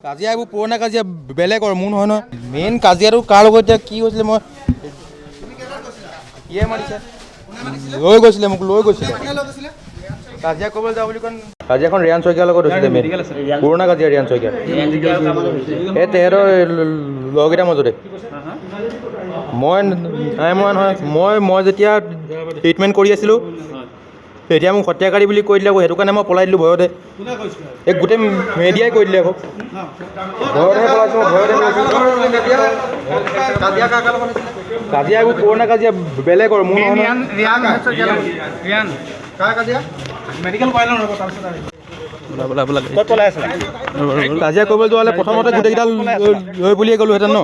কাজিয়া এইবোৰ পুৰণা কাজিয়া বেলেগৰ মোৰ নহয় নহয় মেইন কাজিয়াটো কাৰ লগত এতিয়া কি হৈছিলে মই ইয়ে মাৰিছে লৈ গৈছিলে মোক লৈ গৈছিলে কাজিয়া কৰিবলৈ যাওঁ বুলি কাজিয়াখন ৰিয়ান শইকীয়াৰ লগত হৈছিলে মেইন পুৰণা কাজিয়া ৰিয়ান শইকীয়া এই তেহেঁতৰ লগকেইটাৰ মাজতে মই নাই মৰা নহয় মই যেতিয়া ট্ৰিটমেণ্ট কৰি আছিলোঁ তেতিয়া মোক হত্যাকাৰী বুলি কৈ দিলে আকৌ সেইটো কাৰণে মই পলাই দিলোঁ ভয়তে এই গোটেই মেডিয়াই কৈ দিলে আকৌ ভয়তেহে পলাইছোঁ কাজিয়া এইবোৰ পুৰণা কাজিয়া বেলেগৰ মোৰ নহয় কাজিয়া কৰিবলৈ যোৱা হ'লে প্ৰথমতে গোটেইকেইটা লৈ বুলিয়ে গ'লোহেঁতেন ন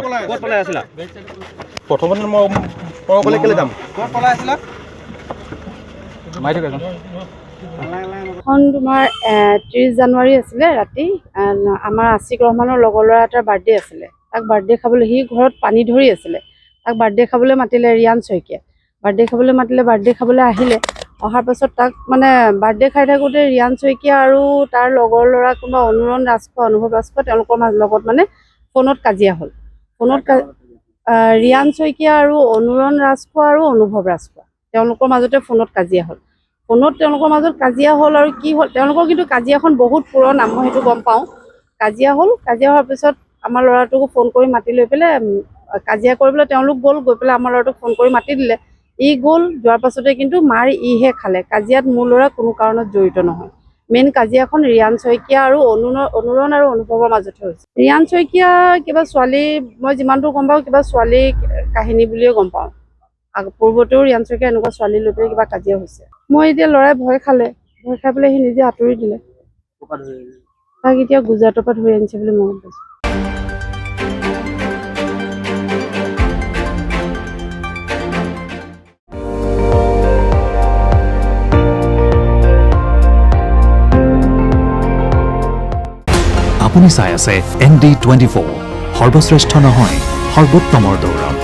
প্ৰথমতে মই অকলে কেলৈ যাম এখন তোমাৰ 30 জানুৱাৰী আছিলে ৰাতি আমাৰ আছিক ৰহমানৰ লগৰ ল'ৰা এটাৰ বাৰ্থডে আছিলে তাক বাৰ্থডে খাবলৈ সি ঘৰত পানী ধৰি আছিলে তাক বাৰ্থডে খাবলৈ মাতিলে ৰিয়ান শইকীয়া বাৰ্থডে খাবলৈ মাতিলে বাৰ্থডে খাবলৈ আহিলে অহাৰ পাছত তাক মানে বাৰ্থডে খাই থাকোঁতে ৰিয়ান শইকীয়া আৰু তাৰ লগৰ ল'ৰা কোনোবা অনুৰণ ৰাজখোৱা অনুভৱ ৰাজখোৱা তেওঁলোকৰ লগত মানে ফোনত কাজিয়া হ'ল ৰিয়ান শইকীয়া আৰু অনুৰণ ৰাজখোৱা আৰু অনুভৱ ৰাজখোৱা তেওঁলোকৰ মাজতে ফোনত কাজিয়া হ'ল তেওঁলোকৰ মাজত কাজিয়া হ'ল আৰু কি হ'ল তেওঁলোকৰ কিন্তু কাজিয়াখন বহুত পুৰণা মই সেইটো গম পাওঁ কাজিয়া হোৱাৰ পিছত আমাৰ ল'ৰাটোকো ফোন কৰি মাতি লৈ পেলাই কাজিয়া কৰিবলৈ তেওঁলোক গ'ল গৈ পেলাই আমাৰ ল'ৰাটোক ফোন কৰি মাতি দিলে ই গ'ল যোৱাৰ পাছতে কিন্তু মাৰ ইহে খালে কাজিয়াত মোৰ ল'ৰা কোনো কাৰণত জড়িত নহয় মেইন কাজিয়াখন ৰিয়ান শইকীয়া আৰু অনুৰণ আৰু অনুভৱৰ মাজতে হৈছে ৰিয়ান শইকীয়া কিবা ছোৱালী মই যিমান দূৰ গম পাওঁ কিবা ছোৱালী কাহিনী বুলিয়ে গম পাওঁ পূৰ্বতেও ৰিয়ান শইকীয়া এনেকুৱা ছোৱালী লৈ পেলাই কিবা কাজিয়া হৈছে মই এতিয়া ল'ৰাই ভয় খাই পেলাই সি নিজে আঁতৰি দিলে তাক এতিয়া গুজৰাটৰ পৰা ধৰি আনিছে বুলি মই গম পাইছোঁ আপুনি চাই আছে ND24 সৰ্বশ্ৰেষ্ঠ নহয় সৰ্বোত্তমৰ দৌৰণ